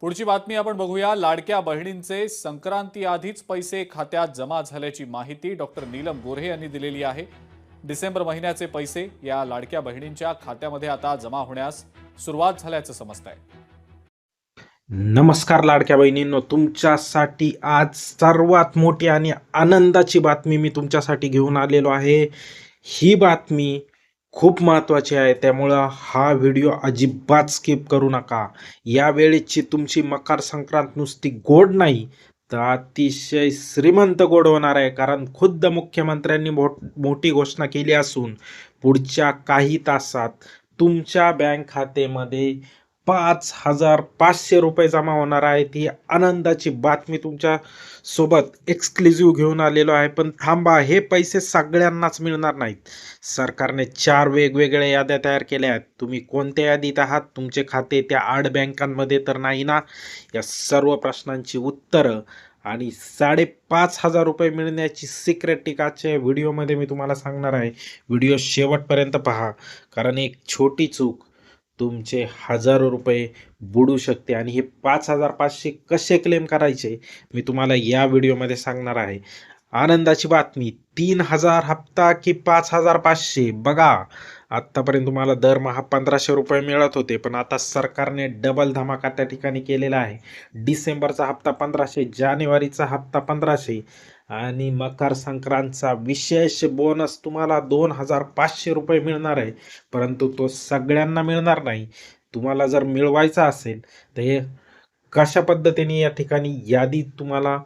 पुढची बातमी आपण बघूया। लाडक्या बहिणींचे संक्रांती आधीच पैसे खात्यात जमा झाल्याची माहिती डॉक्टर नीलम गोऱ्हे यांनी दिलेली आहे। डिसेंबर महिन्याचे पैसे या लाडक्या बहिणींच्या खात्यामध्ये आता जमा होण्यास सुरुवात झाल्याचं समजतंय। नमस्कार लाडक्या बहिणींनो, तुमच्यासाठी आज सर्वात मोठी आणि आनंदाची बातमी मी तुमच्यासाठी घेऊन आलेलो आहे। ही बातमी खूप महत्त्वाची आहे, त्यामुळं हा व्हिडिओ अजिबात स्किप करू नका। यावेळेची तुमची मकर संक्रांत नुसती गोड नाही तर अतिशय श्रीमंत गोड होणार आहे, कारण खुद्द मुख्यमंत्र्यांनी मोठी घोषणा केली असून पुढच्या काही तासात तुमच्या बँक खात्यामध्ये 5,500 रुपये जमा होणार आहेत। ही आनंदाची बातमी तुमच्या सोबत एक्सक्लुझिव्ह घेऊन आलेलो आहे। पण थांबा, हे पैसे सगळ्यांनाच मिळणार नाहीत। सरकारने 4 वेगवेगळ्या याद्या तयार केल्या आहेत। तुम्ही कोणत्या यादीत आहात? तुमचे खाते त्या 8 बँकांमध्ये तर नाही ना? या सर्व प्रश्नांची उत्तरं आणि 5,500 रुपये मिळण्याची सिक्रेट टिकाच्या व्हिडिओमध्ये मी तुम्हाला सांगणार आहे। व्हिडिओ शेवटपर्यंत पहा, कारण एक छोटी चूक तुमचे हजारो रुपये बुडू शकते आणि हे 5,500 कसे क्लेम करायचे मी तुम्हाला या व्हिडिओमध्ये सांगणार आहे। आनंदाची बातमी, 3,000 हप्ता की 5,500? बघा, आत्तापर्यंत तुम्हाला दरमहा 1,500 रुपये मिळत होते, पण आता सरकारने डबल धमाका त्या ठिकाणी केलेला आहे। डिसेंबरचा हप्ता 1,500, जानेवारीचा हप्ता 1,500 आणि मकर संक्रांतचा विशेष बोनस तुम्हाला 2,500 रुपये मिळणार आहे। परंतु तो सगळ्यांना मिळणार नाही। तुम्हाला जर मिळवायचा असेल तर हे कशा पद्धतीने या ठिकाणी यादीत तुम्हाला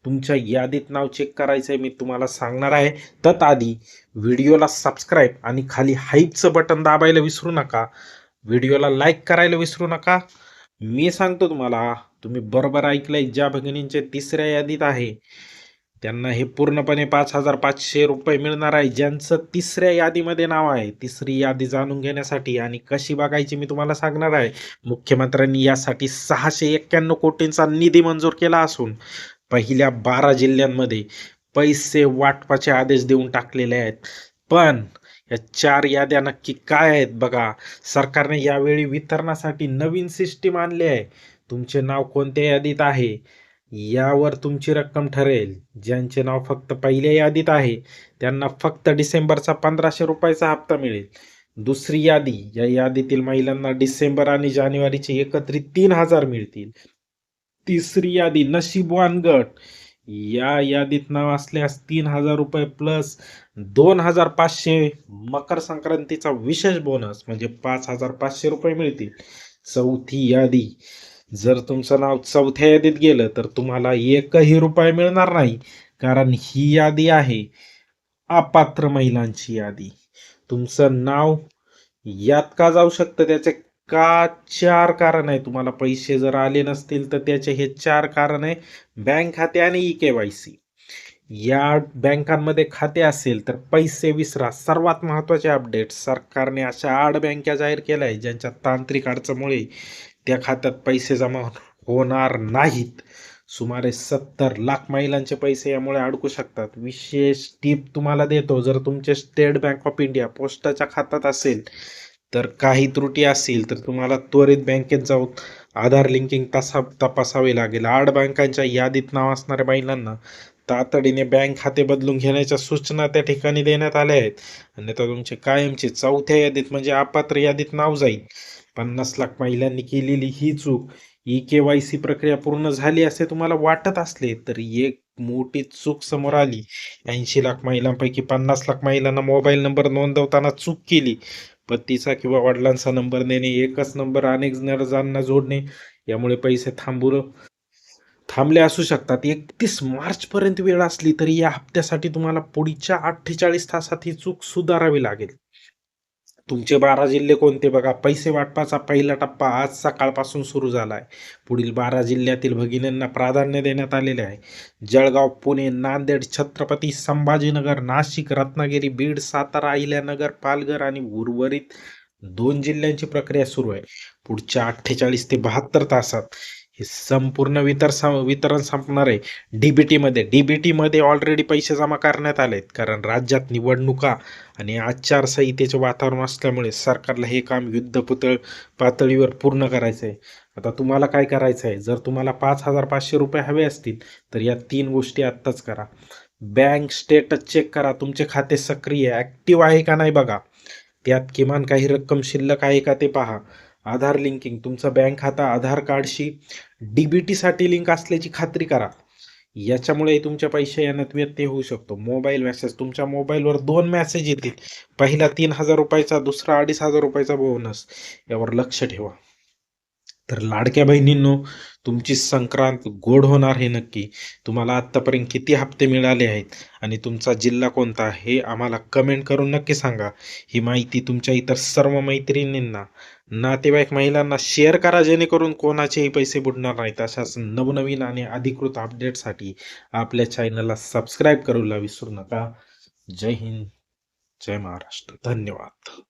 तुमच्या यादीत नाव चेक करायचं आहे मी तुम्हाला सांगणार आहे। तत्आधी व्हिडिओला सबस्क्राईब आणि खाली हाईपचं बटन दाबायला विसरू नका। व्हिडिओला लाईक करायला विसरू नका। मी सांगतो तुम्हाला, तुम्ही बरोबर ऐकलंय, ज्या भगिनींचे तिसऱ्या यादीत आहे त्यांना हे पूर्णपणे 5,500 रुपये मिळणार आहे, ज्यांचं तिसऱ्या यादीमध्ये नाव आहे। तिसरी यादी जाणून घेण्यासाठी आणि कशी बघायची मी तुम्हाला सांगणार आहे। मुख्यमंत्र्यांनी यासाठी 691 कोटींचा निधी मंजूर केला असून पहिल्या 12 जिल्ह्यांमध्ये पैसे वाटपाचे आदेश देऊन टाकलेले आहेत। पण या 4 याद्या नक्की काय आहेत बघा। सरकारने यावेळी वितरणासाठी नवीन सिस्टीम आणली आहे। तुमचे नाव कोणत्या यादीत आहे यावर तुमची रक्कम ठरेल। ज्यांचे नाव फक्त पहिल्या यादीत आहे त्यांना फक्त डिसेंबरचा 1,500 रुपयाचा हप्ता मिळेल। दुसरी यादी, या यादीतील महिलांना डिसेंबर आणि जानेवारीचे एकत्रित 3,000 मिळतील। तिसरी यादी, नशीबवान गट, या यादीत नाव असल्यास 3,000 रुपये प्लस 2,500 मकर संक्रांतीचा विशेष बोनस म्हणजे 5,500 रुपये मिळतील। चौथी यादी, जर तुमचं नाव चौथ्या यादीत गेलं तर तुम्हाला एकही रुपया मिळणार नाही, कारण ही यादी आहे अपात्र महिलांची यादी। तुमचं नाव यात का जाऊ शकतं, त्याचे का 4 कारण आहे। तुम्हाला पैसे जर आले नसतील तर त्याचे हे 4 कारण आहे: बँक खाते आणि ई-केवायसी। या बँकांमध्ये खाते असेल तर पैसे विसरा। सर्वात महत्त्वाचे अपडेट, सरकारने अशा 8 बँका जाहीर केल्या आहेत ज्यांच्या तांत्रिक अडचणीमुळे त्या खात्यात पैसे जमा होणार नाहीत। सुमारे 70 लाख महिलांचे पैसे यामुळे अडकू शकतात। विशेष टीप तुम्हाला देतो, जर तुमचे स्टेट बँक ऑफ इंडिया पोस्टाच्या खात्यात असेल तर काही त्रुटी असतील तर तुम्हाला त्वरित बँकेत जाऊन आधार लिंकिंग तपासावे लागेल। 8 बँकांच्या यादीत नाव असणाऱ्या महिलांना तातडीने बँक खाते बदलून घेण्याच्या सूचना त्या ठिकाणी देण्यात आल्या आहेत, अन्यथा तुमचे कायमचे चौथ्या यादीत म्हणजे अपात्र यादीत नाव जाईल। 50 लाख महिलांनी केलेली ही चूक, ई-केवायसी प्रक्रिया पूर्ण झाली असे तुम्हाला वाटत असले तर एक मोठी चूक समोर आली। 80 लाख महिलांपैकी 50 लाख महिलांना मोबाईल नंबर नोंदवताना चूक केली। पतीचा किंवा वडिलांचा नंबर देणे, एकच नंबर अनेक जणांना जोडणे यामुळे पैसे थांबले असू शकतात। 31 मार्च पर्यंत वेळ असली तरी या हप्त्यासाठी तुम्हाला पुढच्या 48 तासात ही चूक सुधारावी लागेल। तुमचे 12 जिल्हे कोणते बघा। पैसे वाटपाचा पहिला टप्पा आज सकाळपासून सुरू झाला आहे। पुढील 12 जिल्ह्यातील भगिनींना प्राधान्य देण्यात आलेले आहे: जळगाव, पुणे, नांदेड, छत्रपती संभाजीनगर, नाशिक, रत्नागिरी, बीड, सातारा, अहिल्यानगर, पालघर आणि उर्वरित 2 जिल्ह्यांची प्रक्रिया सुरू आहे। पुढच्या 48 ते 72 तासात हे संपूर्ण वितरण संपणार आहे डीबीटीमध्ये ऑलरेडी पैसे जमा करण्यात आलेत, कारण राज्यात निवडणुका आणि आचारसंहितेचे वातावरण असल्यामुळे सरकारला हे काम पातळीवर पूर्ण करायचं आहे. आता तुम्हाला काय करायचं आहे, जर तुम्हाला 5,500 रुपये हवे असतील तर या 3 गोष्टी आत्ताच करा. बँक स्टेटस चेक करा, तुमचे खाते सक्रिय ॲक्टिव्ह आहे का नाही बघा. त्यात किमान काही रक्कम शिल्लक आहे का ते पहा. आधार लिंकिंग, तुमचा बँक खाता आधार कार्डशी डीबीटीसाठी लिंक असल्याची खात्री करा. याच्यामुळे तुमच्या पैसे येण्यात व्यत्यय होऊ शकतो. मोबाईल मेसेज, तुमच्या मोबाईलवर 2 मेसेज येतील. पहिला 3,000 रुपयाचा, दुसरा 2,500 रुपयाचा बोनस. यावर लक्ष ठेवा. तर लाडक्या बहिणींनो, तुमची संक्रांत गोड होणार हे नक्की. तुम्हाला आत्तापर्यंत किती हप्ते मिळाले आहेत आणि तुमचा जिल्हा कोणता हे आम्हाला कमेंट करून नक्की सांगा. ही माहिती तुमच्या इतर सर्व मैत्रिणींना, नातेवाईक, महिलांना शेअर करा, जेणेकरून कोणाचेही पैसे बुडणार नाहीत. अशाच नवनवीन आणि अधिकृत अपडेटसाठी आपल्या चॅनलला सबस्क्राईब करायला विसरू नका. जय हिंद, जय महाराष्ट्र. धन्यवाद.